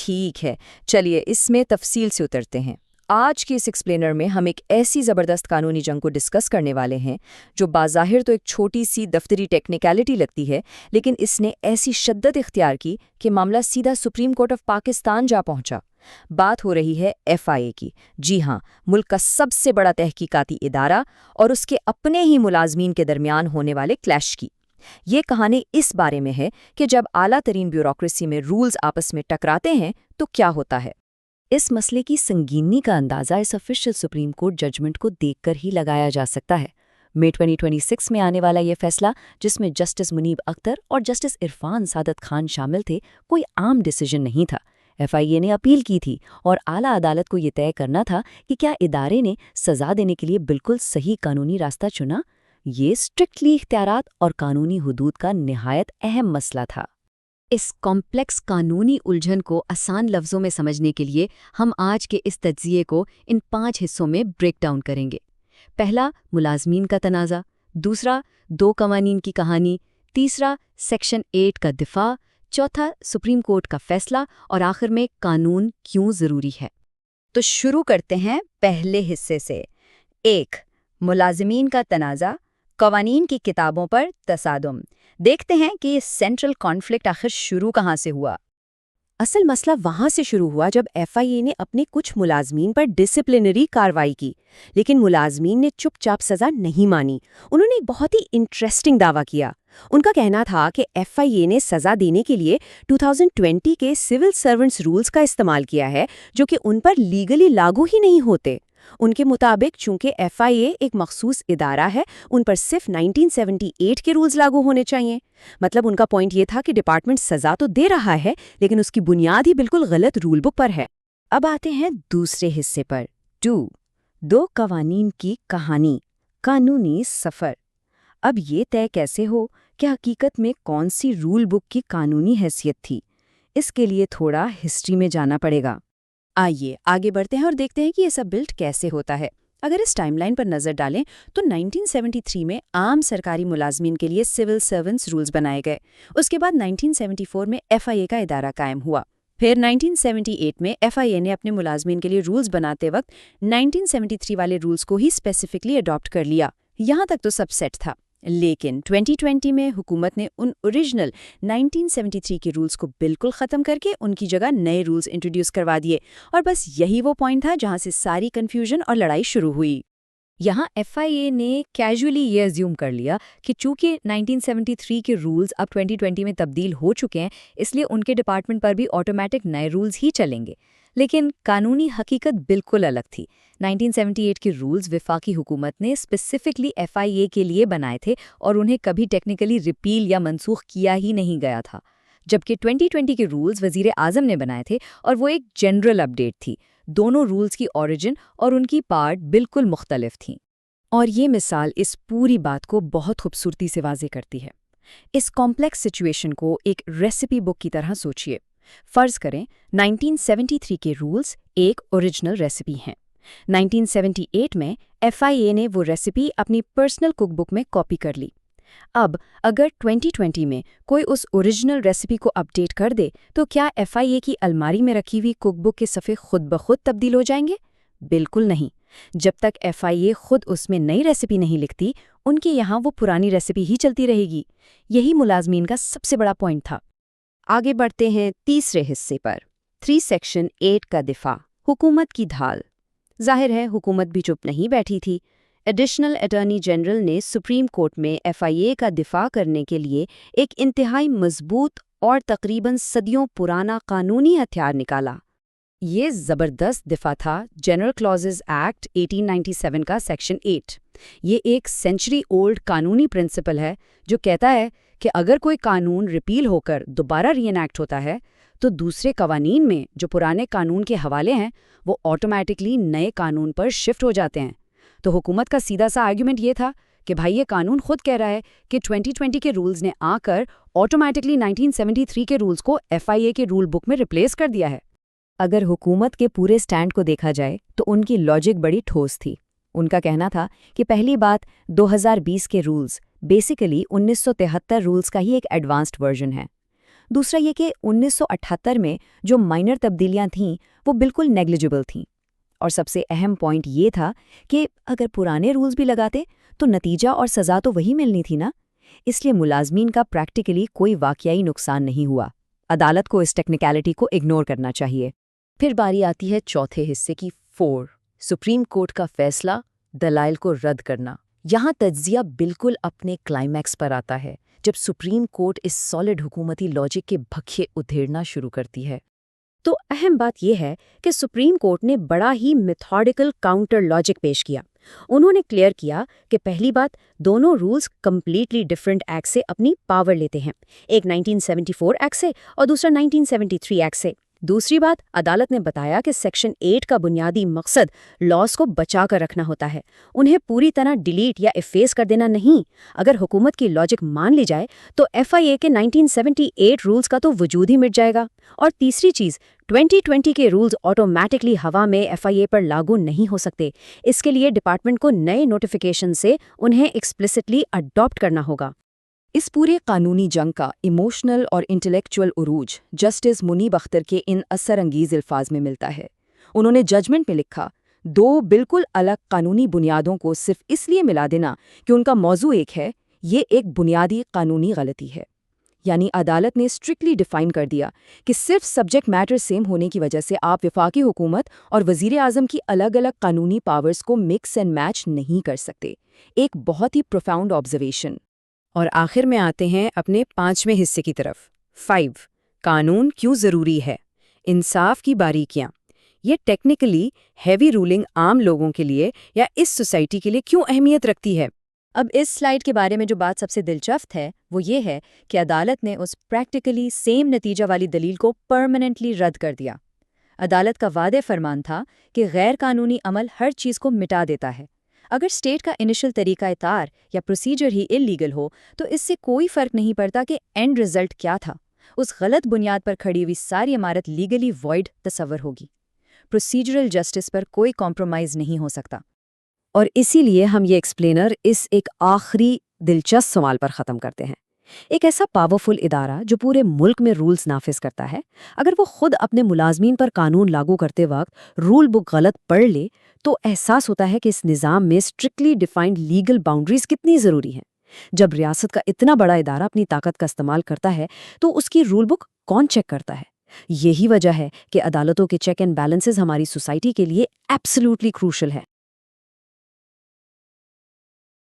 ٹھیک ہے، چلیے اس میں تفصیل سے اترتے ہیں۔ آج کے اس ایکسپلینر میں ہم ایک ایسی زبردست قانونی جنگ کو ڈسکس کرنے والے ہیں جو بظاہر تو ایک چھوٹی سی دفتری ٹیکنیکلٹی لگتی ہے، لیکن اس نے ایسی شدت اختیار کی کہ معاملہ سیدھا سپریم کورٹ آف پاکستان جا پہنچا۔ بات ہو رہی ہے FIA کی، جی ہاں، ملک کا سب سے بڑا تحقیقاتی ادارہ اور اس کے اپنے ہی ملازمین کے درمیان ہونے والے کلیش کی۔ یہ کہانی اس بارے میں ہے کہ جب اعلیٰ ترین بیوروکریسی میں رولز آپس میں ٹکراتے ہیں تو کیا ہوتا ہے۔ اس مسئلے کی سنگینی کا اندازہ اس آفیشل سپریم کورٹ ججمنٹ کو دیکھ کر ہی لگایا جا سکتا ہے۔ مئی 2026 میں آنے والا یہ فیصلہ، جس میں جسٹس منیب اختر اور جسٹس عرفان سعادت خان شامل تھے، کوئی عام ڈیسیجن نہیں تھا۔ FIA نے اپیل کی تھی اور اعلیٰ عدالت کو یہ طے کرنا تھا کہ کیا ادارے نے سزا دینے کے لیے بالکل صحیح قانونی راستہ چنا۔ یہ اسٹرکٹلی اختیارات اور قانونی حدود کا نہایت اہم مسئلہ تھا۔ اس کمپلیکس قانونی الجھن کو آسان لفظوں میں سمجھنے کے لیے ہم آج کے اس تجزیے کو ان 5 حصوں میں بریک ڈاؤن کریں گے۔ پہلا، ملازمین کا تنازع۔ دوسرا، 2 قوانین کی کہانی۔ تیسرا، سیکشن 8 کا دفاع۔ چوتھا، سپریم کورٹ کا فیصلہ، اور آخر میں قانون کیوں ضروری ہے۔ تو شروع کرتے ہیں پہلے حصے سے۔ 1، ملازمین کا تنازع، قوانین کی کتابوں پر تصادم۔ دیکھتے ہیں کہ یہ سینٹرل کانفلکٹ آخر شروع کہاں سے ہوا۔ اصل مسئلہ وہاں سے شروع ہوا جب FIA نے اپنے کچھ ملازمین پر ڈسپلنری کارروائی کی، لیکن ملازمین نے چپ چاپ سزا نہیں مانی۔ انہوں نے ایک بہت ہی انٹرسٹنگ دعویٰ کیا۔ ان کا کہنا تھا کہ FIA نے سزا دینے کے لیے 2020 کے سول سرونٹس رولز کا استعمال کیا ہے، جو کہ ان پر لیگلی لاگو ہی نہیں ہوتے۔ ان کے مطابق چونکہ FIA ایک مخصوص ادارہ ہے، ان پر صرف 1978 کے رولز لاگو ہونے چاہیے۔ مطلب ان کا پوائنٹ یہ تھا کہ ڈپارٹمنٹ سزا تو دے رہا ہے، لیکن اس کی بنیاد ہی بالکل غلط رول بک پر ہے۔ اب آتے ہیں دوسرے حصے پر۔ 2 قوانین کی کہانی، قانونی سفر۔ اب یہ طے کیسے ہو کہ حقیقت میں کون سی رول بک کی قانونی حیثیت تھی؟ اس کے لیے تھوڑا ہسٹری میں جانا پڑے گا۔ آئیے آگے بڑھتے ہیں اور دیکھتے ہیں کہ یہ سب بلٹ کیسے ہوتا ہے۔ اگر اس ٹائم لائن پر نظر ڈالیں تو 1973 میں عام سرکاری ملازمین کے لیے سول سرونٹس رولز بنائے گئے۔ اس کے بعد 1974 میں FIA کا ادارہ قائم ہوا۔ پھر 1978 میں FIA نے اپنے ملازمین کے لیے رولز بناتے وقت 1973 والے رولز کو ہی اسپیسیفکلی اڈاپٹ کر لیا۔ یہاں تک تو سب سیٹ تھا، لیکن 2020 میں حکومت نے ان اوریجنل 1973 کے رولز کو بالکل ختم کر کے ان کی جگہ نئے رولز انٹروڈیوس کروا دیے، اور بس یہی وہ پوائنٹ تھا جہاں سے ساری کنفیوژن اور لڑائی شروع ہوئی۔ یہاں FIA نے کیجولی یہ ازیوم کر لیا کہ چونکہ 1973 کے رولز اب 2020 میں تبدیل ہو چکے ہیں، اس لیے ان کے ڈپارٹمنٹ پر بھی آٹومیٹک نئے رولز ہی چلیں گے۔ لیکن قانونی حقیقت بالکل الگ تھی۔ 1978 کے رولز وفاقی حکومت نے اسپیسیفکلی FIA کے لیے بنائے تھے اور انہیں کبھی ٹیکنیکلی ریپیل یا منسوخ کیا ہی نہیں گیا تھا، جبکہ 2020 کے رولز وزیر اعظم نے بنائے تھے اور وہ ایک جنرل اپڈیٹ تھی۔ دونوں رولز کی اوریجن اور ان کی پارٹ بالکل مختلف تھیں۔ اور یہ مثال اس پوری بات کو بہت خوبصورتی سے واضح کرتی ہے۔ اس کمپلیکس سچویشن کو ایک ریسیپی بک کی طرح سوچیے۔ فرض کریں 1973 کے رولز ایک اوریجنل ریسیپی ہیں۔ 1978 میں FIA نے وہ ریسیپی اپنی پرسنل کک بک میں کاپی کر لی۔ اب اگر 2020 میں کوئی اس اوریجنل ریسیپی کو اپڈیٹ کر دے تو کیا FIA کی الماری میں رکھی ہوئی کک بک کے صفحے خود بخود تبدیل ہو جائیں گے؟ بالکل نہیں۔ جب تک FIA خود اس میں نئی ریسیپی نہیں لکھتی، ان کے یہاں وہ پرانی ریسیپی ہی چلتی رہے گی۔ یہی ملازمین کا سب سے بڑا پوائنٹ تھا۔ آگے بڑھتے ہیں تیسرے حصے پر۔ 3 سیکشن 8 کا دفاع، حکومت کی ڈھال۔ ظاہر ہے حکومت بھی چپ نہیں بیٹھی تھی۔ ایڈیشنل اٹارنی جنرل نے سپریم کورٹ میں FIA کا دفاع کرنے کے لیے ایک انتہائی مضبوط اور تقریباً صدیوں پرانا قانونی ہتھیار نکالا۔ یہ زبردست دفاع تھا جنرل کلازز ایکٹ 1897 کا سیکشن 8۔ یہ ایک سینچری اولڈ قانونی پرنسپل ہے جو کہتا ہے کہ اگر کوئی قانون ریپیل ہو کر دوبارہ ری انیکٹ ہوتا ہے تو دوسرے قوانین میں جو پرانے قانون کے حوالے ہیں وہ آٹومیٹکلی نئے قانون پر شفٹ ہو جاتے ہیں۔ تو حکومت کا سیدھا سا آرگیومنٹ یہ تھا کہ بھائی یہ قانون خود کہہ رہا ہے کہ 2020 کے رولز نے آ کر آٹومیٹکلی 1973 کے رولز کو FIA کے رول بک میں ریپلیس کر دیا ہے۔ اگر حکومت کے پورے سٹینڈ کو دیکھا جائے تو ان کی لاجک بڑی ٹھوس تھی۔ ان کا کہنا تھا کہ پہلی بات 2020 کے رولز بیسیکلی 1973 رولز کا ہی ایک ایڈوانسڈ ورژن ہے۔ دوسرا یہ کہ 1978 میں جو مائنر تبدیلیاں تھیں وہ بالکل نیگلیجبل تھیں، اور سب سے اہم پوائنٹ یہ تھا کہ اگر پرانے رولز بھی لگاتے تو نتیجہ اور سزا تو وہی ملنی تھی نا، اس لیے ملازمین کا پریکٹیکلی کوئی واقعی نقصان نہیں ہوا۔ عدالت کو اس ٹیکنیکلٹی کو اگنور کرنا چاہیے۔ پھر باری آتی ہے چوتھے حصے کی 4، سپریم کورٹ کا فیصلہ، دلائل کو رد کرنا۔ یہاں تجزیہ بالکل اپنے کلائمیکس پر آتا ہے جب سپریم کورٹ اس سالڈ حکومتی لاجک کے بھکھے ادھیڑنا شروع کرتی ہے۔ تو اہم بات یہ ہے کہ سپریم کورٹ نے بڑا ہی میتھوڈیکل کاؤنٹر لاجک پیش کیا۔ انہوں نے کلیئر کیا کہ پہلی بات، دونوں رولز کمپلیٹلی ڈیفرنٹ ایکٹ سے اپنی پاور لیتے ہیں، ایک 1974 ایکٹ سے اور دوسرا 1973 ایکٹ سے۔ دوسری بات، عدالت نے بتایا کہ سیکشن 8 کا بنیادی مقصد لاس کو بچا کر رکھنا ہوتا ہے، انہیں پوری طرح ڈیلیٹ یا ایفیس کر دینا نہیں۔ اگر حکومت کی لاجک مان لی جائے تو ایف آئی اے کے 1978 رولز کا تو وجود ہی مٹ جائے گا۔ اور تیسری چیز، 2020 کے رولز آٹومیٹکلی ہوا میں ایف آئی اے پر لاگو نہیں ہو سکتے، اس کے لیے ڈپارٹمنٹ کو نئے نوٹیفیکیشن سے انہیں ایکسپلسٹلی اڈاپٹ کرنا ہوگا۔ اس پورے قانونی جنگ کا ایموشنل اور انٹلیکچول عروج جسٹس منیب اختر کے ان اثر انگیز الفاظ میں ملتا ہے۔ انہوں نے ججمنٹ میں لکھا، دو بالکل الگ قانونی بنیادوں کو صرف اس لیے ملا دینا کہ ان کا موضوع ایک ہے، یہ ایک بنیادی قانونی غلطی ہے۔ یعنی عدالت نے اسٹرکٹلی ڈیفائن کر دیا کہ صرف سبجیکٹ میٹر سیم ہونے کی وجہ سے آپ وفاقی حکومت اور وزیر اعظم کی الگ الگ قانونی پاورز کو مکس اینڈ میچ نہیں کر سکتے۔ ایک بہت ہی پروفاؤنڈ آبزرویشن۔ اور آخر میں آتے ہیں اپنے 5ویں حصے کی طرف۔ 5، قانون کیوں ضروری ہے، انصاف کی باریکیاں۔ یہ ٹیکنیکلی ہیوی رولنگ عام لوگوں کے لیے یا اس سوسائٹی کے لیے کیوں اہمیت رکھتی ہے؟ اب اس سلائیڈ کے بارے میں جو بات سب سے دلچسپ ہے وہ یہ ہے کہ عدالت نے اس پریکٹیکلی سیم نتیجہ والی دلیل کو پرماننٹلی رد کر دیا۔ عدالت کا واضح فرمان تھا کہ غیر قانونی عمل ہر چیز کو مٹا دیتا ہے۔ اگر اسٹیٹ کا انیشل طریقہ اطار یا پروسیجر ہی اللیگل ہو تو اس سے کوئی فرق نہیں پڑتا کہ اینڈ رزلٹ کیا تھا، اس غلط بنیاد پر کھڑی ہوئی ساری عمارت لیگلی وائڈ تصور ہوگی۔ پروسیجرل جسٹس پر کوئی کمپرومائز نہیں ہو سکتا۔ اور اسی لیے ہم یہ ایکسپلینر اس ایک آخری دلچسپ سوال پر ختم کرتے ہیں۔ ایک ایسا پاورفل ادارہ جو پورے ملک میں رولز نافذ کرتا ہے، اگر وہ خود اپنے ملازمین پر قانون لاگو کرتے وقت رول بک غلط پڑھ لے تو احساس ہوتا ہے کہ اس نظام میں اسٹرکٹلی ڈیفائنڈ لیگل باؤنڈریز کتنی ضروری ہیں۔ جب ریاست کا اتنا بڑا ادارہ اپنی طاقت کا استعمال کرتا ہے تو اس کی رول بک کون چیک کرتا ہے؟ یہی وجہ ہے کہ عدالتوں کے چیک اینڈ بیلنسز ہماری سوسائٹی کے لیے ایبسلیوٹلی کروشل ہے۔